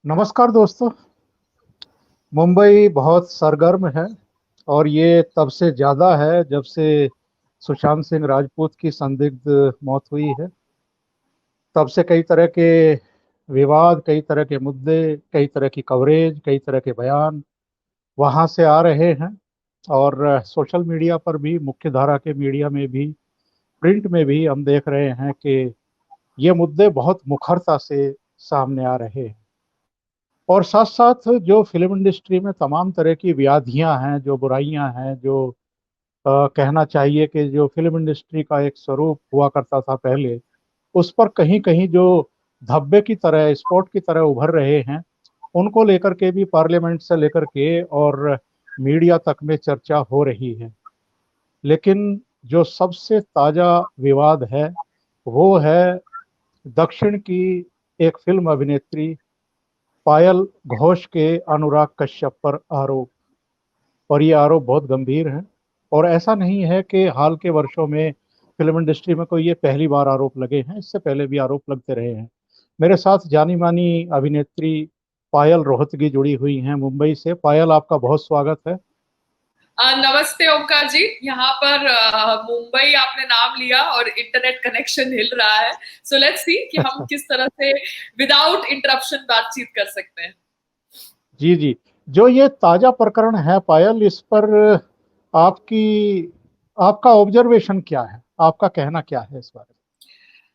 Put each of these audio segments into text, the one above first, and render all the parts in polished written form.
नमस्कार दोस्तों। मुंबई बहुत सरगर्म है और ये तब से ज़्यादा है जब से सुशांत सिंह राजपूत की संदिग्ध मौत हुई है। तब से कई तरह के विवाद, कई तरह के मुद्दे, कई तरह की कवरेज, कई तरह के बयान वहाँ से आ रहे हैं। और सोशल मीडिया पर भी, मुख्य धारा के मीडिया में भी, प्रिंट में भी हम देख रहे हैं कि ये मुद्दे बहुत मुखरता से सामने आ रहे हैं। और साथ साथ जो फिल्म इंडस्ट्री में तमाम तरह की व्याधियां हैं, जो बुराइयां हैं, जो कहना चाहिए कि जो फिल्म इंडस्ट्री का एक स्वरूप हुआ करता था पहले, उस पर कहीं कहीं जो धब्बे की तरह, स्पॉट की तरह उभर रहे हैं, उनको लेकर के भी पार्लियामेंट से लेकर के और मीडिया तक में चर्चा हो रही है। लेकिन जो सबसे ताज़ा विवाद है वो है दक्षिण की एक फिल्म अभिनेत्री पायल घोष के अनुराग कश्यप पर आरोप। और ये आरोप बहुत गंभीर है। और ऐसा नहीं है कि हाल के वर्षों में फिल्म इंडस्ट्री में कोई ये पहली बार आरोप लगे हैं, इससे पहले भी आरोप लगते रहे हैं। मेरे साथ जानी मानी अभिनेत्री पायल रोहतगी जुड़ी हुई हैं मुंबई से। पायल, आपका बहुत स्वागत है। नमस्ते ओमकार जी। यहाँ पर मुंबई आपने नाम लिया और इंटरनेट कनेक्शन हिल रहा है। सो लेट्स सी कि हम किस तरह से विदाउट इंटरप्शन बातचीत कर सकते हैं। जी जी। जो ये ताजा प्रकरण है पायल, इस पर आपकी आपका ऑब्जर्वेशन क्या है, आपका कहना क्या है इस बारे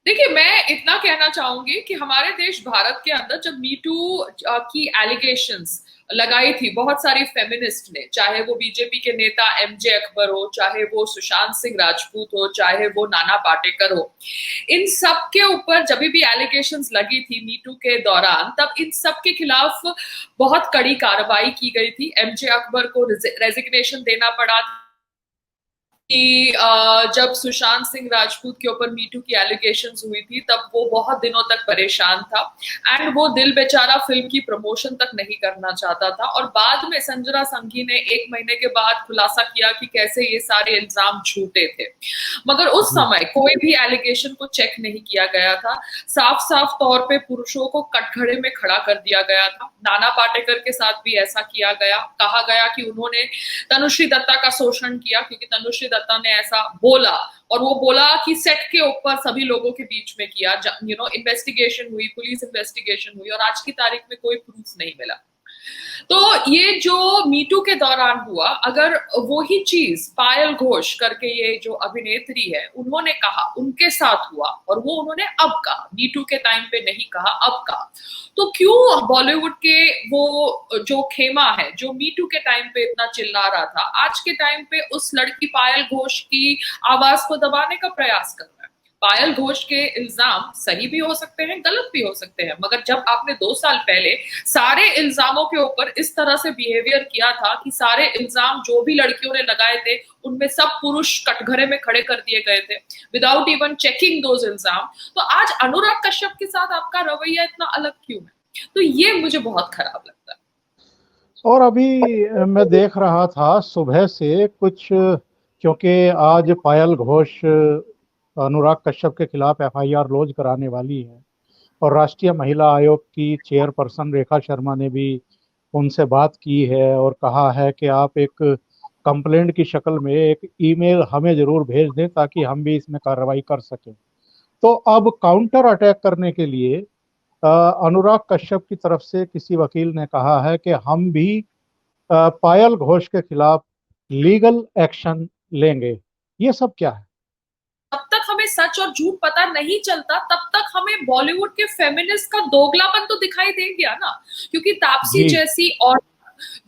देखिए, मैं इतना कहना चाहूंगी कि हमारे देश भारत के अंदर जब मी टू की एलिगेशंस लगाई थी बहुत सारी फेमिनिस्ट ने, चाहे वो बीजेपी के नेता एमजे अकबर हो, चाहे वो सुशांत सिंह राजपूत हो, चाहे वो नाना पाटेकर हो, इन सब के ऊपर जब भी एलिगेशंस लगी थी मी टू के दौरान, तब इन सब के खिलाफ बहुत कड़ी कार्रवाई की गई थी। एमजे अकबर को रेजिग्नेशन देना पड़ा कि जब सुशांत सिंह राजपूत के ऊपर मीटू की एलिगेशंस हुई थी तब वो बहुत दिनों तक परेशान था एंड वो दिल बेचारा फिल्म की प्रमोशन तक नहीं करना चाहता था। और बाद में संजना संघी ने 1 महीने के बाद खुलासा किया कि कैसे ये सारे इल्जाम झूठे थे, मगर उस में? समय कोई भी एलिगेशन को चेक नहीं किया गया था। साफ साफ तौर पे पुरुषों को कटघरे में खड़ा कर दिया गया था। नाना पाटेकर के साथ भी ऐसा किया गया, कहा गया कि उन्होंने तनुश्री दत्ता का शोषण किया क्योंकि तनुश्री दत्ता ने ऐसा बोला, और वो बोला कि सेट के ऊपर सभी लोगों के बीच में किया। इन्वेस्टिगेशन हुई, पुलिस इन्वेस्टिगेशन हुई और आज की तारीख में कोई प्रूफ नहीं मिला। तो ये जो मीटू के दौरान हुआ, अगर वो ही चीज पायल घोष करके ये जो अभिनेत्री है उन्होंने कहा, उनके साथ हुआ, और वो उन्होंने अब कहा, मीटू के टाइम पे नहीं कहा, अब कहा, तो क्यों बॉलीवुड के वो जो खेमा है जो मीटू के टाइम पे इतना चिल्ला रहा था, आज के टाइम पे उस लड़की पायल घोष की आवाज को दबाने का प्रयास कर रहा है। पायल घोष के इल्जाम सही भी हो सकते हैं, गलत भी हो सकते हैं, मगर जब आपने 2 साल पहले सारे इल्जामों के ऊपर इस तरह से बिहेवियर किया था कि सारे इल्जाम जो भी लड़कियों ने लगाए थे उनमें सब पुरुष कटघरे में खड़े कर दिए गए थे विदाउट इवन चेकिंग दोज इल्जाम, तो आज अनुराग कश्यप के साथ आपका रवैया इतना अलग क्यों है? तो ये मुझे बहुत खराब लगता है। और अभी मैं देख रहा था सुबह से कुछ, क्योंकि आज पायल घोष अनुराग कश्यप के खिलाफ एफआईआर लॉन्च कराने वाली है। और राष्ट्रीय महिला आयोग की चेयरपर्सन रेखा शर्मा ने भी उनसे बात की है और कहा है कि आप एक कंप्लेंट की शक्ल में एक ईमेल हमें जरूर भेज दें ताकि हम भी इसमें कार्रवाई कर सकें। तो अब काउंटर अटैक करने के लिए अनुराग कश्यप की तरफ से किसी वकील ने कहा है कि हम भी पायल घोष के खिलाफ लीगल एक्शन लेंगे। ये सब क्या है? तब तक हमें सच और झूठ पता नहीं चलता, तब तक हमें बॉलीवुड के फेमिनिस्ट का दोगलापन तो दिखाई दे गया ना। क्योंकि तापसी जी जैसी और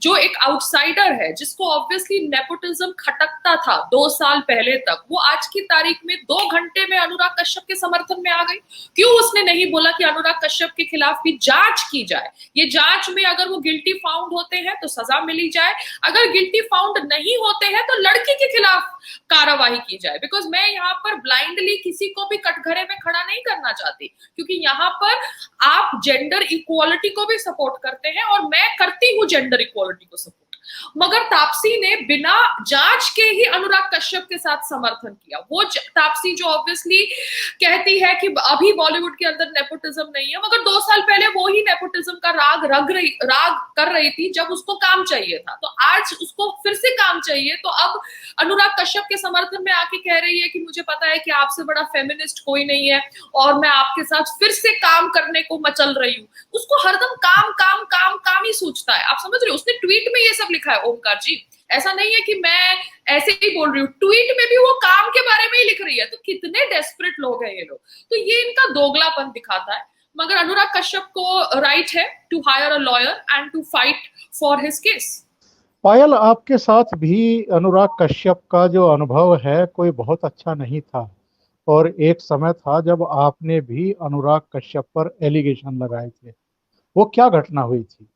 जो एक आउटसाइडर है जिसको ऑब्वियसली नेपोटिज्म खटकता था 2 साल पहले तक, वो आज की तारीख में 2 घंटे में अनुराग कश्यप के समर्थन में आ गई। क्यों उसने नहीं बोला कि अनुराग कश्यप के खिलाफ भी जांच की जाए, ये जांच में अगर वो गिल्टी फाउंड होते हैं तो सजा मिली जाए, अगर गिल्टी फाउंड नहीं होते हैं तो लड़की के खिलाफ कार्रवाई की जाए। बिकॉज मैं यहाँ पर ब्लाइंडली किसी को भी कटघरे में खड़ा नहीं करना चाहती, क्योंकि यहाँ पर आप जेंडर इक्वालिटी को भी सपोर्ट करते हैं और मैं करती हूँ जेंडर इक्वालिटी को सपोर्ट। मगर तापसी ने बिना जांच के ही अनुराग कश्यप के साथ समर्थन किया। वो तापसी जो ऑब्वियसली कहती है कि अभी बॉलीवुड के अंदर नेपोटिज्म नहीं है, मगर 2 साल पहले वो ही नेपोटिज्म का राग कर रही थी जब उसको काम चाहिए था। तो आज उसको फिर से काम चाहिए, तो अब अनुराग कश्यप के समर्थन में आके कह रही है कि मुझे पता है कि आपसे बड़ा फेमिनिस्ट कोई नहीं है और मैं आपके साथ फिर से काम करने को मचल रही हूँ। उसको हरदम काम काम काम काम ही सोचता है। आप समझ रहे हो, उसने ट्वीट में ये सब लिखा है ओमकार जी, ऐसा नहीं है कि मैं ऐसे ही बोल रही हूँ, ट्वीट में भी वो काम के बारे में ही लिख रही है। तो कितने डेस्परेट लोग हैं ये लोग। तो ये इनका दोगलापन दिखाता है। मगर अनुराग कश्यप को राइट है to hire a lawyer and to fight for his case. Payal, आपके साथ भी अनुराग कश्यप का जो अनुभव है कोई बहुत अच्छा नहीं था, और एक समय था जब आपने भी अनुराग कश्यप पर एलिगेशन लगाए थे। वो क्या घटना हुई थी?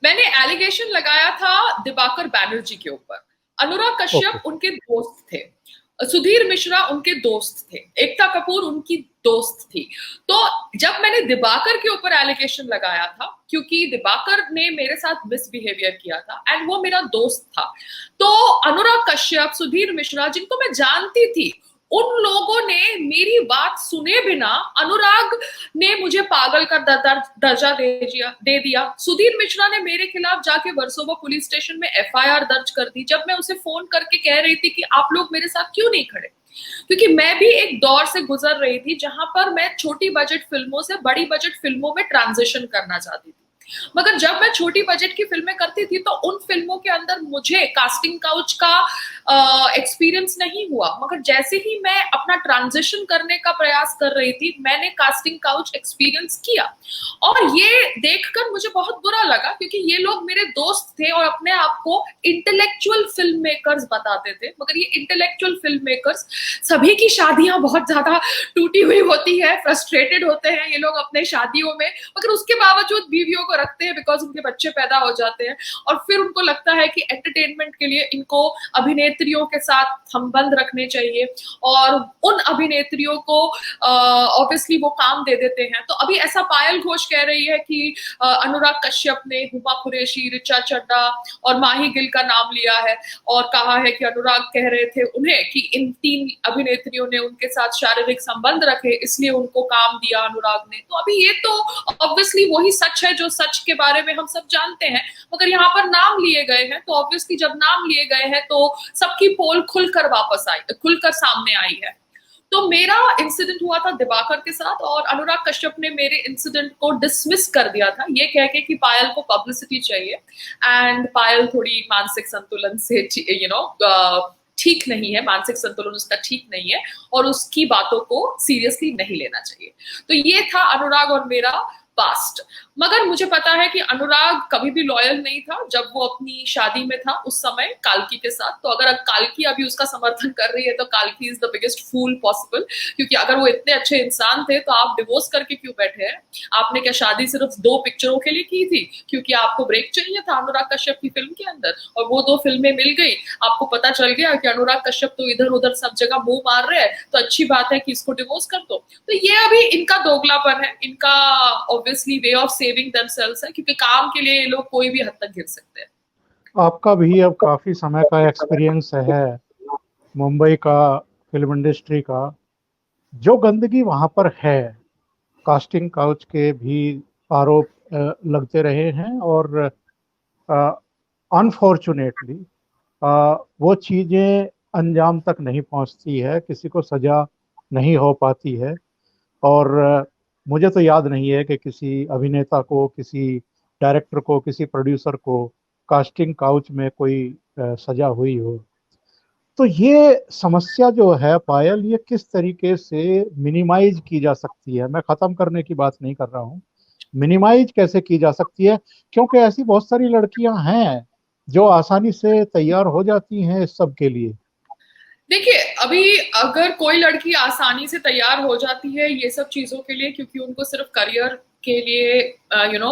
मैंने एलिगेशन लगाया था दिबाकर बैनर्जी के ऊपर। अनुराग ओके। कश्यप उनके दोस्त थे, सुधीर मिश्रा उनके दोस्त थे, एकता कपूर उनकी दोस्त थी। तो जब मैंने दिबाकर के ऊपर एलिगेशन लगाया था, क्योंकि दिबाकर ने मेरे साथ मिसबिहेवियर किया था एंड वो मेरा दोस्त था, तो अनुराग कश्यप, सुधीर मिश्रा, जिनको मैं जानती थी, उन लोगों ने मेरी बात सुने बिना अनुराग ने मुझे पागल का दर्जा दे दिया। सुधीर मिश्रा ने मेरे खिलाफ जाके वर्सोवा पुलिस स्टेशन में एफआईआर दर्ज कर दी, जब मैं उसे फोन करके कह रही थी कि आप लोग मेरे साथ क्यों नहीं खड़े। क्योंकि मैं भी एक दौर से गुजर रही थी जहां पर मैं छोटी बजट फिल्मों से बड़ी बजट फिल्मों में ट्रांजिशन करना चाहती थी। मगर जब मैं छोटी बजट की फिल्में करती थी तो उन फिल्मों के अंदर मुझे कास्टिंग काउच का एक्सपीरियंस नहीं हुआ। मगर जैसे ही मैं अपना ट्रांजिशन करने का प्रयास कर रही थी, मैंने कास्टिंग काउच एक्सपीरियंस किया। और ये देखकर मुझे बहुत बुरा लगा, क्योंकि ये लोग मेरे दोस्त थे और अपने आप को इंटेलेक्चुअल फिल्म मेकर्स बताते थे। मगर ये इंटेलेक्चुअल फिल्म मेकर्स सभी की शादियां बहुत ज्यादा टूटी हुई होती है, फ्रस्ट्रेटेड होते हैं ये लोग अपने शादियों में, मगर उसके बावजूद बीवियों को रखते हैं बिकॉज उनके बच्चे पैदा हो जाते हैं। और फिर उनको लगता है कि एंटरटेनमेंट के लिए इनको अभिनेत्रियों के साथ संबंध रखने चाहिए, और उन अभिनेत्रियों को ऑब्वियसली वो काम दे देते हैं। तो अभी ऐसा पायल घोष कह रही है कि अनुराग कश्यप ने हुमा कुरैशी, ऋचा चड्ढा और माही गिल का नाम लिया है और कहा है कि अनुराग कह रहे थे उन्हें कि इन 3 अभिनेत्रियों ने उनके साथ शारीरिक संबंध रखे, इसलिए उनको काम दिया अनुराग ने। तो अभी ये तो ऑब्वियसली वही सच है जो सच के बारे में हम सब जानते हैं, मगर यहाँ पर नाम लिए गए हैं। तो ऑब्वियसली जब नाम लिए गए हैं तो सबकी पोल खुलकर सामने आई है। तो मेरा इंसिडेंट हुआ था दिबाकर के साथ, और अनुराग कश्यप ने मेरे इंसिडेंट को डिसमिस कर दिया था, ये कह के कि पायल को पब्लिसिटी चाहिए एंड पायल थोड़ी मानसिक संतुलन से ठीक नहीं है, मानसिक संतुलन उसका ठीक नहीं है और उसकी बातों को सीरियसली नहीं लेना चाहिए। तो ये था अनुराग और मेरा पास्ट। मगर मुझे पता है कि अनुराग कभी भी लॉयल नहीं था जब वो अपनी शादी में था उस समय काल्की के साथ। तो अगर काल्की अभी उसका समर्थन कर रही है तो काल्की is the biggest fool possible, क्योंकि अगर वो इतने अच्छे इंसान थे तो आप डिवोर्स करके क्यों बैठे हैं? आपने क्या शादी सिर्फ 2 पिक्चरों के लिए की थी क्योंकि आपको ब्रेक चाहिए था अनुराग कश्यप की फिल्म के अंदर, और वो 2 फिल्में मिल गई, आपको पता चल गया कि अनुराग कश्यप तो इधर उधर सब जगह मुंह मार रहे हैं, तो अच्छी बात है कि इसको डिवोर्स कर दो। तो ये अभी इनका दोगलापन है, इनका obviously way of saving themselves है, क्योंकि काम के लिए ये लोग कोई भी हद तक गिर सकते हैं। आपका भी अब काफी समय का एक्सपीरियंस है मुंबई का, फिल्म इंडस्ट्री का। जो गंदगी वहां पर है, कास्टिंग काउच के भी आरोप लगते रहे हैं, और अनफॉर्चुनेटली वो चीजें अंजाम तक नहीं पहुंचती है, किसी को सजा नहीं हो पाती है। और मुझे तो याद नहीं है कि किसी अभिनेता को, किसी डायरेक्टर को, किसी प्रोड्यूसर को कास्टिंग काउच में कोई सजा हुई हो। तो ये समस्या जो है पायल, ये किस तरीके से मिनिमाइज की जा सकती है? मैं खत्म करने की बात नहीं कर रहा हूँ, मिनिमाइज कैसे की जा सकती है? क्योंकि ऐसी बहुत सारी लड़कियां हैं जो आसानी से तैयार हो जाती हैं इस सब के लिए। देखिए, अभी अगर कोई लड़की आसानी से तैयार हो जाती है ये सब चीजों के लिए क्योंकि उनको सिर्फ करियर के लिए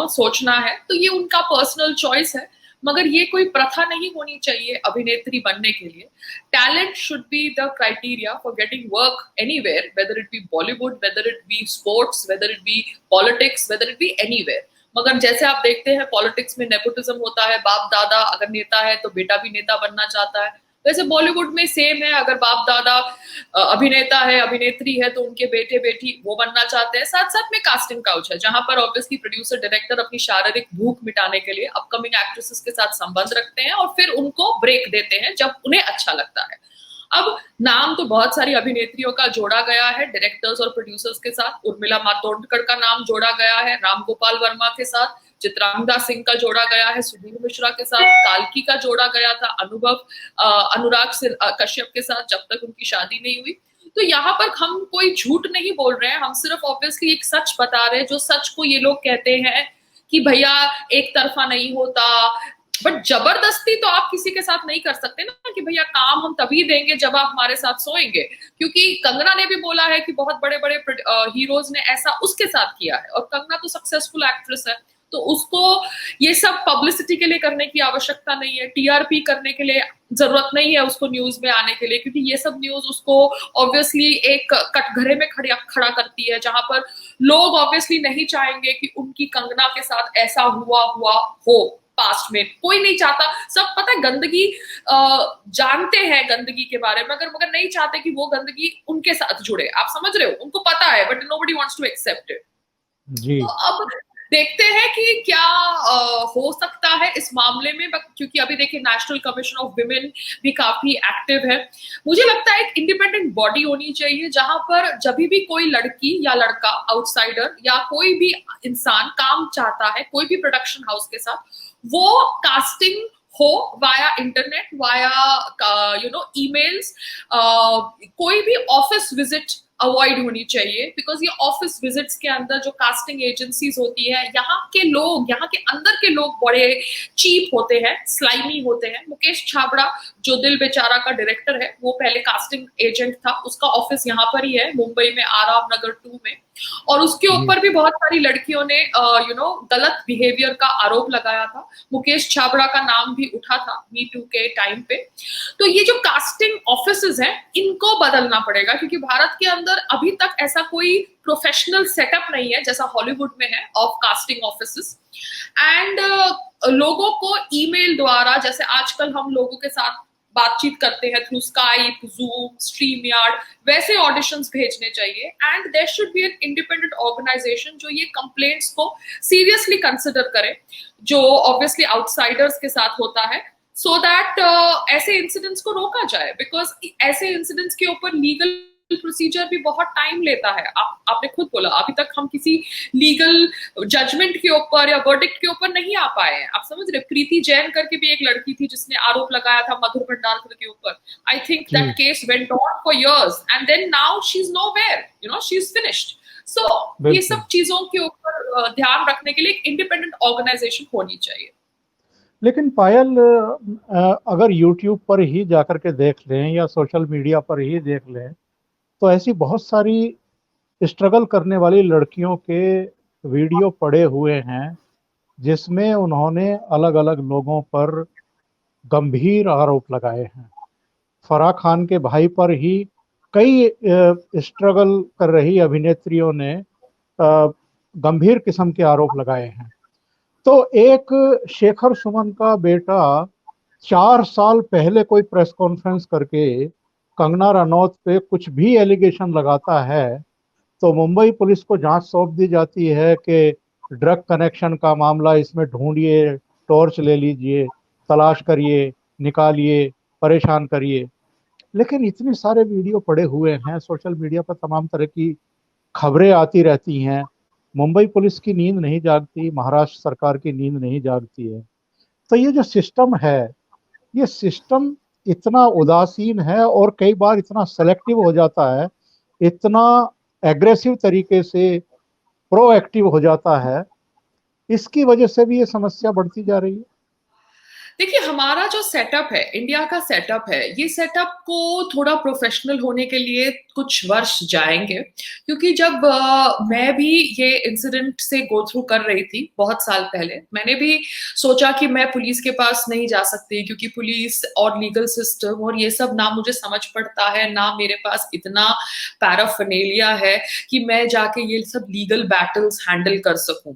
सोचना है, तो ये उनका पर्सनल चॉइस है। मगर ये कोई प्रथा नहीं होनी चाहिए अभिनेत्री बनने के लिए। Talent should be the criteria for getting work anywhere, whether it be Bollywood, whether it be sports, whether it be politics, whether it be anywhere. मगर जैसे आप देखते हैं पॉलिटिक्स में नेपोटिज्म होता है, बाप दादा अगर नेता है तो बेटा भी नेता बनना चाहता है। वैसे बॉलीवुड में सेम है, अगर बाप दादा अभिनेता है, अभिनेत्री है, तो उनके बेटे बेटी वो बनना चाहते हैं। साथ साथ में कास्टिंग काउच है, जहां पर ऑब्वियसली प्रोड्यूसर डायरेक्टर अपनी शारीरिक भूख मिटाने के लिए अपकमिंग एक्ट्रेसेस के साथ संबंध रखते हैं और फिर उनको ब्रेक देते हैं जब उन्हें अच्छा लगता है। अब नाम तो बहुत सारी अभिनेत्रियों का जोड़ा गया है डायरेक्टर्स और प्रोड्यूसर्स के साथ। उर्मिला मातोंडकर का नाम जोड़ा गया है राम गोपाल वर्मा के साथ, चित्रांगदा सिंह का जोड़ा गया है सुधीर मिश्रा के साथ, काल्की का जोड़ा गया था अनुराग कश्यप के साथ जब तक उनकी शादी नहीं हुई। तो यहाँ पर हम कोई झूठ नहीं बोल रहे हैं, हम सिर्फ ऑब्वियसली एक सच बता रहे हैं, जो सच को ये लोग कहते हैं कि भैया एक तरफा नहीं होता। बट जबरदस्ती तो आप किसी के साथ नहीं कर सकते ना कि भैया काम हम तभी देंगे जब आप हमारे साथ सोएंगे, क्योंकि कंगना ने भी बोला है कि बहुत बड़े बड़े हीरोज ने ऐसा उसके साथ किया है, और कंगना तो सक्सेसफुल एक्ट्रेस है, तो उसको ये सब पब्लिसिटी के लिए करने की आवश्यकता नहीं है, टीआरपी करने के लिए जरूरत नहीं है उसको न्यूज में आने के लिए, क्योंकि ये सब न्यूज उसको ऑब्वियसली एक कटघरे में खड़ा करती है, जहां पर लोग ऑब्वियसली नहीं चाहेंगे कि उनकी कंगना के साथ ऐसा हुआ हो। पास्ट में कोई नहीं चाहता, सब पता है गंदगी जानते हैं गंदगी के बारे में, मगर नहीं चाहते कि वो गंदगी उनके साथ जुड़े। आप समझ रहे हो, उनको पता है but nobody wants to accept it. तो अब देखते हैं कि क्या हो सकता है इस मामले में, क्योंकि अभी देखिए नेशनल कमीशन ऑफ विमेन भी काफी एक्टिव है। मुझे लगता है एक इंडिपेंडेंट बॉडी होनी चाहिए जहां पर जब भी कोई लड़की या लड़का आउटसाइडर या कोई भी इंसान काम चाहता है कोई भी प्रोडक्शन हाउस के साथ, वो कास्टिंग हो वाया इंटरनेट, वाया ईमेल्स, कोई भी ऑफिस विजिट अवॉइड होनी चाहिए, बिकॉज ये ऑफिस विजिट्स के अंदर जो कास्टिंग एजेंसीज होती है, यहाँ के लोग, यहाँ के अंदर के लोग बड़े चीप होते हैं, स्लाइमी होते हैं। मुकेश छाबड़ा जो दिल बेचारा का डायरेक्टर है, वो पहले कास्टिंग एजेंट था, उसका ऑफिस यहाँ पर ही है मुंबई में आराम नगर 2 में, और उसके ऊपर भी बहुत सारी लड़कियों ने गलत बिहेवियर का आरोप लगाया था। मुकेश छाबड़ा का नाम भी उठा था मी टू के टाइम पे। तो ये जो कास्टिंग ऑफिसेज हैं, इनको बदलना पड़ेगा, क्योंकि भारत के अंदर अभी तक ऐसा कोई प्रोफेशनल सेटअप नहीं है जैसा हॉलीवुड में है ऑफ कास्टिंग ऑफिसेज। एंड लोगों को ईमेल द्वारा, जैसे आजकल हम लोगों के साथ बातचीत करते हैं through Skype, Zoom, StreamYard, वैसे ऑडिशंस भेजने चाहिए। And there should be an independent organisation जो ये कंप्लेंट्स को सीरियसली कंसिडर करे, जो ऑब्वियसली आउटसाइडर्स के साथ होता है, सो दैट ऐसे इंसिडेंट्स को रोका जाए, बिकॉज ऐसे इंसिडेंट्स के ऊपर लीगल प्रोसीजर भी बहुत टाइम लेता है। आपने खुद बोला अभी तक हम किसी लीगल जजमेंट के ऊपर या वर्डिक्ट के ऊपर नहीं आ पाए हैं। आप समझ रहे, प्रीति जैन करके भी एक लड़की थी जिसने आरोप लगाया था मधुर भंडारकर के ऊपर। I think that case went on for years and then now she is nowhere, she is finished. So ये सब चीजों के ऊपर ध्यान रखने के लिए एक इंडिपेंडेंट ऑर्गेनाइजेशन होनी चाहिए। लेकिन पायल, अगर YouTube पर ही जाकर के देख लें या सोशल मीडिया पर ही देख लें, तो ऐसी बहुत सारी स्ट्रगल करने वाली लड़कियों के वीडियो पड़े हुए हैं जिसमें उन्होंने अलग अलग लोगों पर गंभीर आरोप लगाए हैं। फराह खान के भाई पर ही कई स्ट्रगल कर रही अभिनेत्रियों ने गंभीर किस्म के आरोप लगाए हैं। तो एक शेखर सुमन का बेटा 4 साल पहले कोई प्रेस कॉन्फ्रेंस करके कंगना रनौत पे कुछ भी एलिगेशन लगाता है तो मुंबई पुलिस को जांच सौंप दी जाती है कि ड्रग कनेक्शन का मामला, इसमें ढूंढिए, टॉर्च ले लीजिए, तलाश करिए, निकालिए, परेशान करिए। लेकिन इतने सारे वीडियो पड़े हुए हैं, सोशल मीडिया पर तमाम तरह की खबरें आती रहती हैं, मुंबई पुलिस की नींद नहीं जागती, महाराष्ट्र सरकार की नींद नहीं जागती है। तो ये जो सिस्टम है, ये सिस्टम इतना उदासीन है और कई बार इतना सेलेक्टिव हो जाता है, इतना एग्रेसिव तरीके से प्रोएक्टिव हो जाता है, इसकी वजह से भी ये समस्या बढ़ती जा रही है। देखिए, हमारा जो सेटअप है, इंडिया का सेटअप है, ये सेटअप को थोड़ा प्रोफेशनल होने के लिए कुछ वर्ष जाएंगे, क्योंकि जब मैं भी ये इंसिडेंट से गो थ्रू कर रही थी बहुत साल पहले, मैंने भी सोचा कि मैं पुलिस के पास नहीं जा सकती, क्योंकि पुलिस और लीगल सिस्टम और ये सब ना मुझे समझ पड़ता है, ना मेरे पास इतना पैराफर्नेलिया है कि मैं जाके ये सब लीगल बैटल्स हैंडल कर सकूं।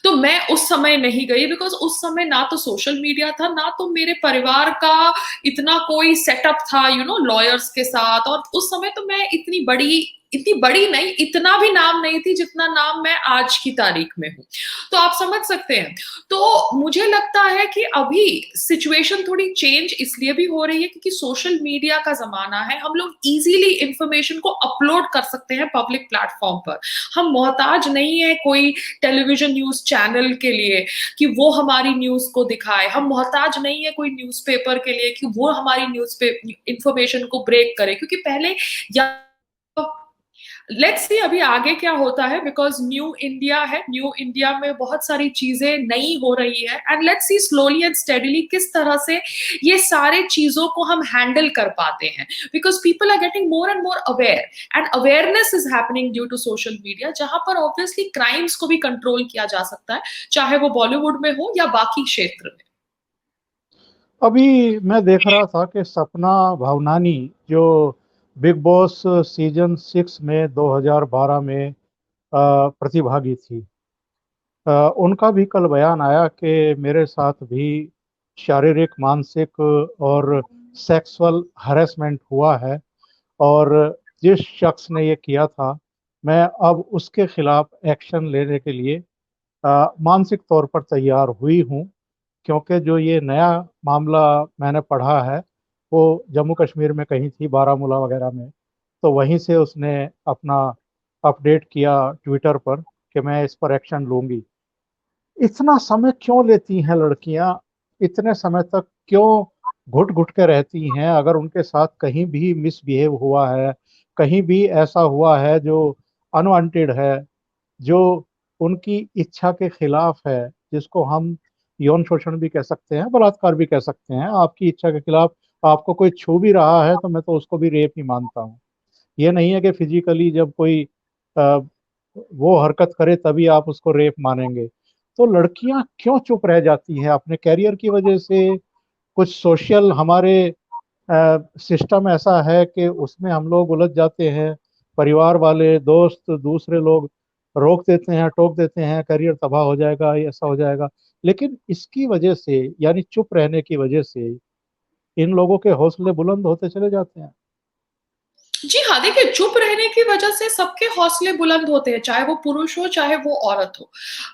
तो मैं उस समय नहीं गई, बिकॉज उस समय ना तो सोशल मीडिया था, ना तो मेरे परिवार का इतना कोई सेटअप था लॉयर्स के साथ। और उस समय तो मैं इतनी बड़ी नहीं, इतना भी नाम नहीं थी जितना नाम मैं आज की तारीख में हूं। तो आप समझ सकते हैं। तो मुझे लगता है कि अभी सिचुएशन थोड़ी चेंज इसलिए भी हो रही है क्योंकि सोशल मीडिया का जमाना है, हम लोग इजीली इंफॉर्मेशन को अपलोड कर सकते हैं पब्लिक प्लेटफॉर्म पर। हम मोहताज नहीं है कोई टेलीविजन न्यूज चैनल के लिए कि वो हमारी न्यूज को दिखाए, हम मोहताज नहीं है कोई न्यूज़पेपर के लिए कि वो हमारी न्यूज पे इंफॉर्मेशन को ब्रेक करे, क्योंकि पहले या लेट्स सी अभी आगे क्या होता है, बिकॉज न्यू इंडिया है, न्यू इंडिया में बहुत सारी चीजें नई हो रही है, and let's see slowly and steadily किस तरह से ये सारे चीजों को हम हैंडल कर पाते हैं, because people are getting more and more aware, and awareness is happening due to social media, जहां पर ऑब्वियसली क्राइम्स को भी कंट्रोल किया जा सकता है, चाहे वो बॉलीवुड में हो या बाकी क्षेत्र में। अभी मैं देख रहा था कि सपना भावनानी जो बिग बॉस सीजन 6 में 2012 में प्रतिभागी थी, उनका भी कल बयान आया कि मेरे साथ भी शारीरिक, मानसिक और सेक्सुअल हरेसमेंट हुआ है, और जिस शख्स ने ये किया था, मैं अब उसके खिलाफ एक्शन लेने के लिए मानसिक तौर पर तैयार हुई हूँ, क्योंकि जो ये नया मामला मैंने पढ़ा है वो जम्मू कश्मीर में कहीं थी, बारामूला वगैरह में। तो वहीं से उसने अपना अपडेट किया ट्विटर पर कि मैं इस पर एक्शन लूंगी। इतना समय क्यों लेती हैं लड़कियां? इतने समय तक क्यों घुट घुट के रहती हैं? अगर उनके साथ कहीं भी मिसबिहेव हुआ है, कहीं भी ऐसा हुआ है जो अनवांटेड है, जो उनकी इच्छा के खिलाफ है, जिसको हम यौन शोषण भी कह सकते हैं, बलात्कार भी कह सकते हैं, आपकी इच्छा के खिलाफ आपको कोई छू भी रहा है तो मैं तो उसको भी रेप ही मानता हूँ। ये नहीं है कि फिजिकली जब कोई अ, वो हरकत करे तभी आप उसको रेप मानेंगे। तो लड़कियां क्यों चुप रह जाती हैं? अपने कैरियर की वजह से? कुछ सोशल हमारे सिस्टम ऐसा है कि उसमें हम लोग उलझ जाते हैं, परिवार वाले, दोस्त, दूसरे लोग रोक देते हैं, टोक देते हैं, करियर तबाह हो जाएगा, ऐसा हो जाएगा। लेकिन इसकी वजह से, यानी चुप रहने की वजह से, इन लोगों के हौसले बुलंद होते चले जाते हैं। जी हाँ, देखिए चुप रहने की वजह से सबके हौसले बुलंद होते हैं, चाहे वो पुरुष हो चाहे वो औरत हो।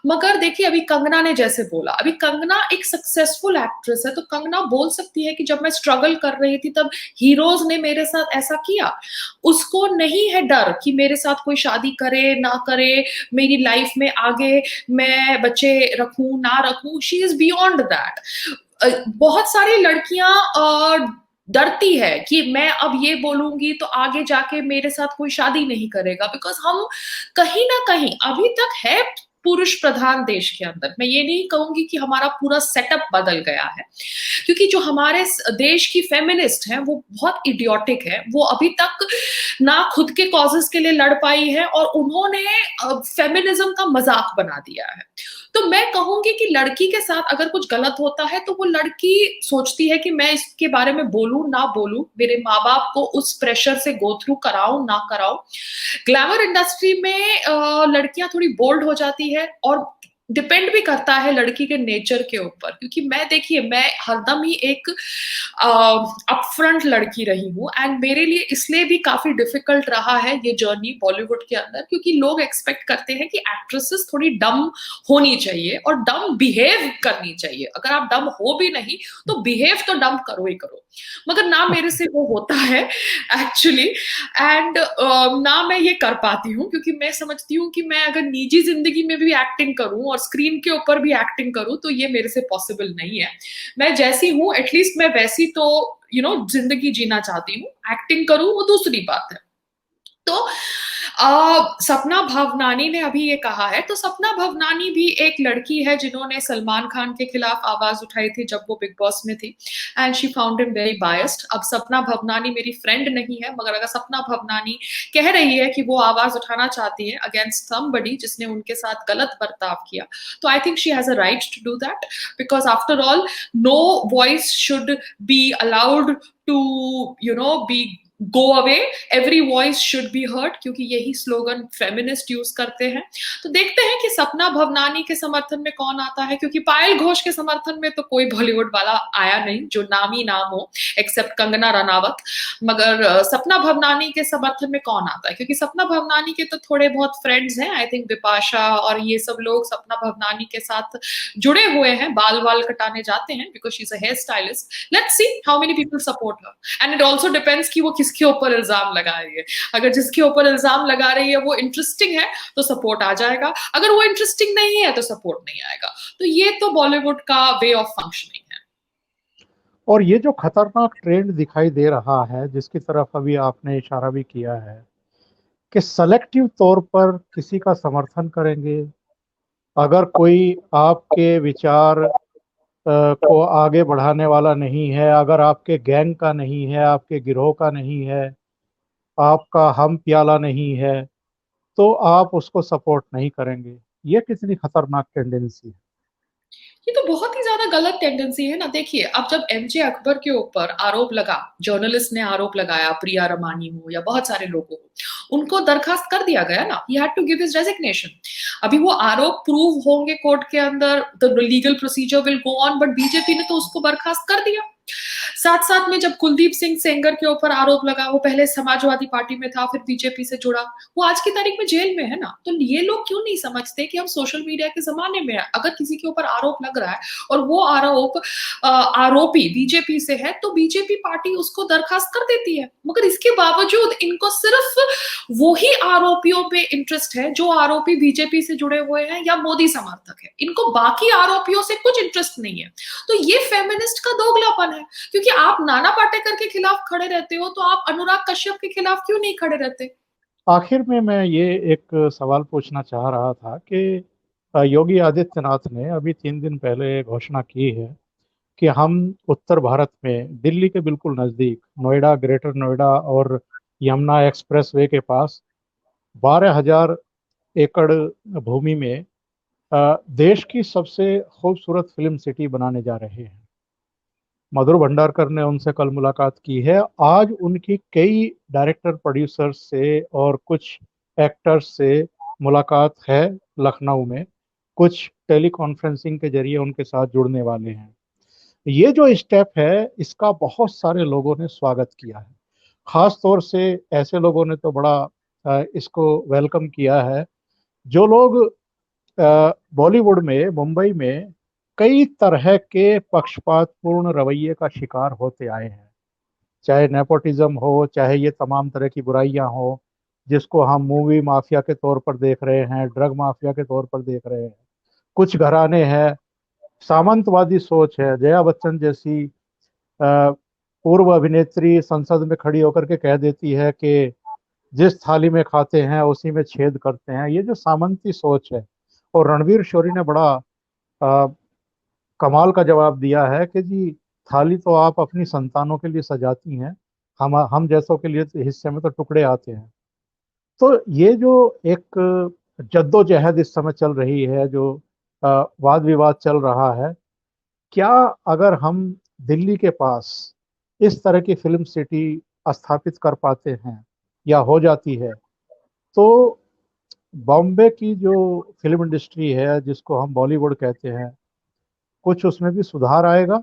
मगर देखिए अभी कंगना ने जैसे बोला, अभी कंगना एक सक्सेसफुल एक्ट्रेस है, तो कंगना बोल सकती है कि जब मैं स्ट्रगल कर रही थी तब हीरोज ने मेरे साथ ऐसा किया। उसको नहीं है डर कि मेरे साथ कोई शादी करे ना करे, मेरी लाइफ में आगे मैं बच्चे रखूं ना रखूं, शी इज बियॉन्ड दैट। बहुत सारी लड़कियां डरती है कि मैं अब ये बोलूंगी तो आगे जाके मेरे साथ कोई शादी नहीं करेगा, बिकॉज हम कहीं ना कहीं अभी तक है पुरुष प्रधान देश के अंदर। मैं ये नहीं कहूंगी कि हमारा पूरा सेटअप बदल गया है, क्योंकि जो हमारे देश की फेमिनिस्ट हैं वो बहुत इडियोटिक है, वो अभी तक ना खुद के कॉजेस के लिए लड़ पाई है और उन्होंने फेमिनिज्म का मजाक बना दिया है। तो मैं कहूंगी कि लड़की के साथ अगर कुछ गलत होता है तो वो लड़की सोचती है कि मैं इसके बारे में बोलूं ना बोलूं, मेरे माँ बाप को उस प्रेशर से गो थ्रू कराऊं ना कराऊं। ग्लैमर इंडस्ट्री में लड़कियां थोड़ी बोल्ड हो जाती है, और डिपेंड भी करता है लड़की के नेचर के ऊपर, क्योंकि मैं देखिए मैं हरदम ही एक अपफ्रंट लड़की रही हूँ, एंड मेरे लिए इसलिए भी काफी डिफिकल्ट रहा है ये जर्नी बॉलीवुड के अंदर, क्योंकि लोग एक्सपेक्ट करते हैं कि एक्ट्रेसेस थोड़ी डम होनी चाहिए और डम बिहेव करनी चाहिए। अगर आप डम हो भी नहीं तो बिहेव तो डम करो ही करो, मगर ना मेरे से वो होता है एक्चुअली। एंड ना मैं ये कर पाती हूँ, क्योंकि मैं समझती हूँ कि मैं अगर निजी जिंदगी में भी एक्टिंग करूं और स्क्रीन के ऊपर भी एक्टिंग करूं तो ये मेरे से पॉसिबल नहीं है। मैं जैसी हूं एटलीस्ट मैं वैसी तो जिंदगी जीना चाहती हूँ, एक्टिंग करूं वो दूसरी बात है। तो सपना भवनानी ने अभी ये कहा है, तो सपना भवनानी भी एक लड़की है जिन्होंने सलमान खान के खिलाफ आवाज उठाई थी जब वो बिग बॉस में थी, and she found him very biased. अब सपना भवनानी मेरी फ्रेंड नहीं है, मगर अगर सपना भवनानी कह रही है कि वो आवाज उठाना चाहती है अगेंस्ट समबडी जिसने उनके साथ गलत बर्ताव किया, तो I think she has a right to do that, because after all no voice should be allowed to be go away, every voice should be heard, क्योंकि यही स्लोगन फेमिनिस्ट यूज करते हैं। तो देखते हैं कि सपना भवनानी के समर्थन में कौन आता है, क्योंकि पायल घोष के समर्थन में तो कोई बॉलीवुड वाला आया नहीं जो नामी नाम हो, एक्सेप्ट कंगना रनावत। मगर सपना भवनानी के समर्थन में कौन आता है, क्योंकि सपना भवनानी के तो थोड़े बहुत फ्रेंड्स हैं, आई थिंक विपाशा और ये सब लोग सपना भवनानी के साथ जुड़े हुए हैं, बाल वाल कटाने जाते हैं, because she is a hair stylist. Let's see how many people support her, and it also depends कि वो किसके ऊपर इल्जाम लगा रही है। अगर जिसके ऊपर इल्जाम लगा रही है वो इंटरेस्टिंग है तो सपोर्ट आ जाएगा, अगर वो इंटरेस्टिंग नहीं है तो सपोर्ट नहीं आएगा। तो ये तो बॉलीवुड का वे ऑफ फंक्शनिंग है। और ये जो खतरनाक ट्रेंड दिखाई दे रहा है, जिसकी तरफ अभी आपने इशारा भी किया है, कि सेलेक्टिव तौर पर किसी का समर्थन करेंगे, अगर कोई आपके विचार को आगे बढ़ाने वाला नहीं है, अगर आपके गैंग का नहीं है, आपके गिरोह का नहीं है, आपका हम प्याला नहीं है, तो आप उसको सपोर्ट नहीं करेंगे। ये कितनी खतरनाक टेंडेंसी है। ये तो बहुत ही ज्यादा गलत टेंडेंसी है ना। देखिए, अब जब एमजे अकबर के ऊपर आरोप लगा, जर्नलिस्ट ने आरोप लगाया, प्रिया रमानी हो या बहुत सारे लोगों को, उनको दरखास्त कर दिया गया ना, he had to give his resignation. अभी वो आरोप प्रूव होंगे कोर्ट के अंदर, the legal procedure will go on, but BJP ने तो उसको बर्खास्त कर दिया। साथ साथ में जब कुलदीप सिंह सेंगर के ऊपर आरोप लगा, वो पहले समाजवादी पार्टी में था, फिर बीजेपी से जुड़ा, वो आज की तारीख में जेल में है ना। तो ये लोग क्यों नहीं समझते कि हम सोशल मीडिया के जमाने में है, अगर किसी के ऊपर आरोप लग रहा है और वो आरोपी बीजेपी से है, तो बीजेपी पार्टी उसको दरखास्त कर देती है। मगर इसके बावजूद इनको सिर्फ वही आरोपियों पे इंटरेस्ट है जो आरोपी बीजेपी से जुड़े हुए हैं या मोदी समर्थक है, इनको बाकी आरोपियों से कुछ इंटरेस्ट नहीं है। तो ये फेमिनिस्ट का दोगलापन है, क्योंकि आप नाना पाटेकर के खिलाफ खड़े रहते हो तो आप अनुराग कश्यप के खिलाफ क्यों नहीं खड़े रहते। आखिर में मैं ये एक सवाल पूछना चाह रहा था कि योगी आदित्यनाथ ने अभी 3 दिन पहले घोषणा की है कि हम उत्तर भारत में दिल्ली के बिल्कुल नज़दीक नोएडा, ग्रेटर नोएडा और यमुना एक्सप्रेसवे के पास 12,000 एकड़ भूमि में देश की सबसे खूबसूरत फिल्म सिटी बनाने जा रहे हैं। मधुर भंडारकर ने उनसे कल मुलाकात की है। आज उनकी कई डायरेक्टर, प्रोड्यूसर्स से और कुछ एक्टर्स से मुलाकात है लखनऊ में। कुछ टेली कॉन्फ्रेंसिंग के जरिए उनके साथ जुड़ने वाले हैं। ये जो स्टेप है, इसका बहुत सारे लोगों ने स्वागत किया है। खास तौर से ऐसे लोगों ने तो बड़ा इसको वेलकम किया है जो लोग बॉलीवुड में, मुंबई में कई तरह के पक्षपातपूर्ण रवैये का शिकार होते आए हैं। चाहे नेपोटिज्म हो, चाहे ये तमाम तरह की बुराइयां हो जिसको हम मूवी माफिया के तौर पर देख रहे हैं, ड्रग माफिया के तौर पर देख रहे हैं। कुछ घराने हैं, सामंतवादी सोच है। जया बच्चन जैसी पूर्व अभिनेत्री संसद में खड़ी होकर के कह देती है कि जिस थाली में खाते हैं उसी में छेद करते हैं। ये जो सामंती सोच है। और रणवीर शोरी ने बड़ा अ, कमाल का जवाब दिया है कि जी, थाली तो आप अपनी संतानों के लिए सजाती हैं, हम जैसों के लिए तो हिस्से में तो टुकड़े आते हैं। तो ये जो एक जद्दोजहद इस समय चल रही है, जो वाद विवाद चल रहा है, क्या अगर हम दिल्ली के पास इस तरह की फिल्म सिटी स्थापित कर पाते हैं या हो जाती है, तो बॉम्बे की जो फिल्म इंडस्ट्री है, जिसको हम बॉलीवुड कहते हैं, कुछ उसमें भी सुधार आएगा।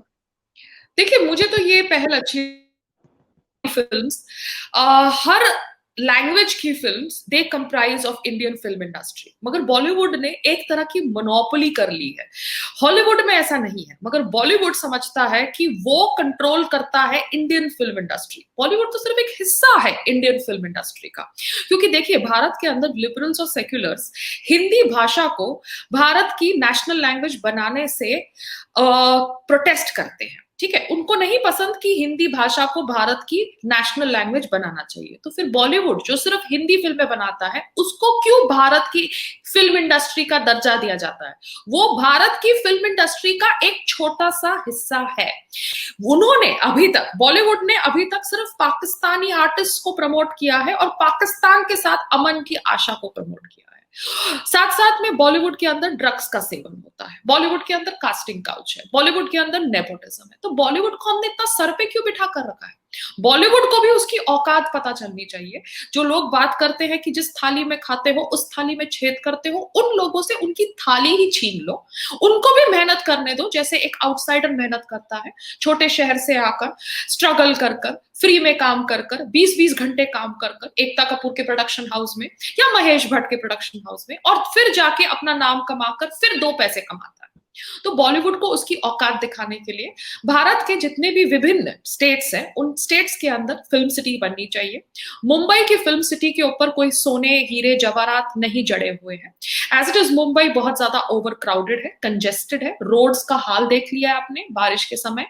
देखिए, मुझे तो ये पहल अच्छी फिल्म्स, हर लैंग्वेज की films they comprise of Indian film industry, मगर बॉलीवुड ने एक तरह की मोनोपोली कर ली है। हॉलीवुड में ऐसा नहीं है, मगर बॉलीवुड समझता है कि वो कंट्रोल करता है इंडियन फिल्म इंडस्ट्री। बॉलीवुड तो सिर्फ एक हिस्सा है इंडियन फिल्म इंडस्ट्री का, क्योंकि देखिए, भारत के अंदर लिबरल्स और सेक्युलर्स हिंदी भाषा को भारत की नेशनल लैंग्वेज बनाने से प्रोटेस्ट करते हैं। ठीक है, उनको नहीं पसंद कि हिंदी भाषा को भारत की नेशनल लैंग्वेज बनाना चाहिए, तो फिर बॉलीवुड जो सिर्फ हिंदी फिल्में बनाता है उसको क्यों भारत की फिल्म इंडस्ट्री का दर्जा दिया जाता है? वो भारत की फिल्म इंडस्ट्री का एक छोटा सा हिस्सा है। उन्होंने अभी तक, बॉलीवुड ने अभी तक सिर्फ पाकिस्तानी आर्टिस्ट को प्रमोट किया है और पाकिस्तान के साथ अमन की आशा को प्रमोट किया है। साथ साथ में बॉलीवुड के अंदर ड्रग्स का सेवन होता है, बॉलीवुड के अंदर कास्टिंग काउच है, बॉलीवुड के अंदर नेपोटिज्म है। तो बॉलीवुड को हमने इतना सर पे क्यों बिठा कर रखा है? बॉलीवुड को भी उसकी औकात पता चलनी चाहिए। जो लोग बात करते हैं कि जिस थाली में खाते हो उस थाली में छेद करते हो, उन लोगों से उनकी थाली ही छीन लो, उनको भी मेहनत करने दो जैसे एक आउटसाइडर मेहनत करता है, छोटे शहर से आकर स्ट्रगल कर कर, फ्री में काम कर कर, 20-20 घंटे काम कर कर, एकता कपूर के प्रोडक्शन हाउस में या महेश भट्ट के प्रोडक्शन हाउस में, और फिर जाके अपना नाम कमाकर फिर 2 पैसे कमाता है। तो बॉलीवुड को उसकी औकात दिखाने के लिए भारत के जितने भी विभिन्न स्टेट्स हैं, उन स्टेट्स के अंदर फिल्म सिटी बननी चाहिए। मुंबई की फिल्म सिटी के ऊपर कोई सोने हीरे जवाहरात नहीं जड़े हुए हैं। एज इट इज मुंबई बहुत ज्यादा ओवर क्राउडेड है, कंजेस्टेड है। रोड्स का हाल देख लिया आपने बारिश के समय,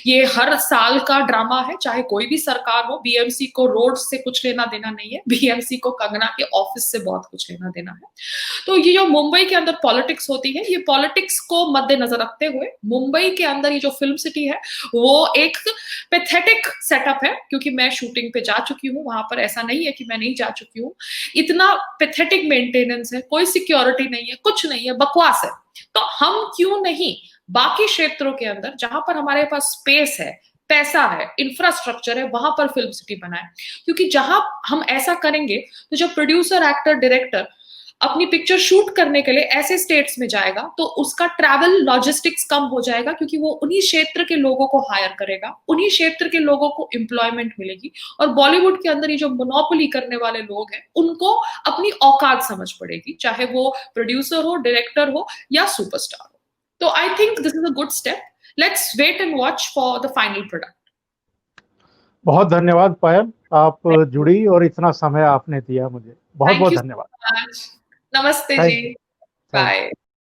ये हर साल का ड्रामा है, चाहे कोई भी सरकार हो। बीएमसी को रोड से कुछ लेना देना नहीं है, बीएमसी को कंगना के ऑफिस से बहुत कुछ लेना देना है। तो ये जो मुंबई के अंदर पॉलिटिक्स होती है, ये पॉलिटिक्स को मद्देनजर रखते हुए मुंबई के अंदर ये जो फिल्म सिटी है वो एक पैथेटिक सेटअप है, क्योंकि मैं शूटिंग पे जा चुकी हूँ वहां पर, ऐसा नहीं है कि मैं नहीं जा चुकी हूँ। इतना पैथेटिक मेंटेनेंस है, कोई सिक्योरिटी नहीं है, कुछ नहीं है, बकवास है। तो हम क्यों नहीं बाकी क्षेत्रों के अंदर जहां पर हमारे पास स्पेस है, पैसा है, इंफ्रास्ट्रक्चर है, वहां पर फिल्म सिटी बनाए? क्योंकि जहां हम ऐसा करेंगे तो जब प्रोड्यूसर, एक्टर, डायरेक्टर अपनी पिक्चर शूट करने के लिए ऐसे स्टेट्स में जाएगा तो उसका ट्रैवल लॉजिस्टिक्स कम हो जाएगा, क्योंकि वो उन्हीं क्षेत्र के लोगों को हायर करेगा, उन्हीं क्षेत्र के लोगों को एम्प्लॉयमेंट मिलेगी। और बॉलीवुड के अंदर ये जो मोनोपोली करने वाले लोग हैं उनको अपनी औकात समझ पड़ेगी, चाहे वो प्रोड्यूसर हो, डायरेक्टर हो या सुपरस्टार हो। तो I think this is a good step. Let's wait and watch for the final product. बहुत धन्यवाद पायल, आप जुड़ी और इतना समय आपने दिया मुझे, बहुत थैंक बहुत यू धन्यवाद। So much. नमस्ते thank ji. You. Thank bye.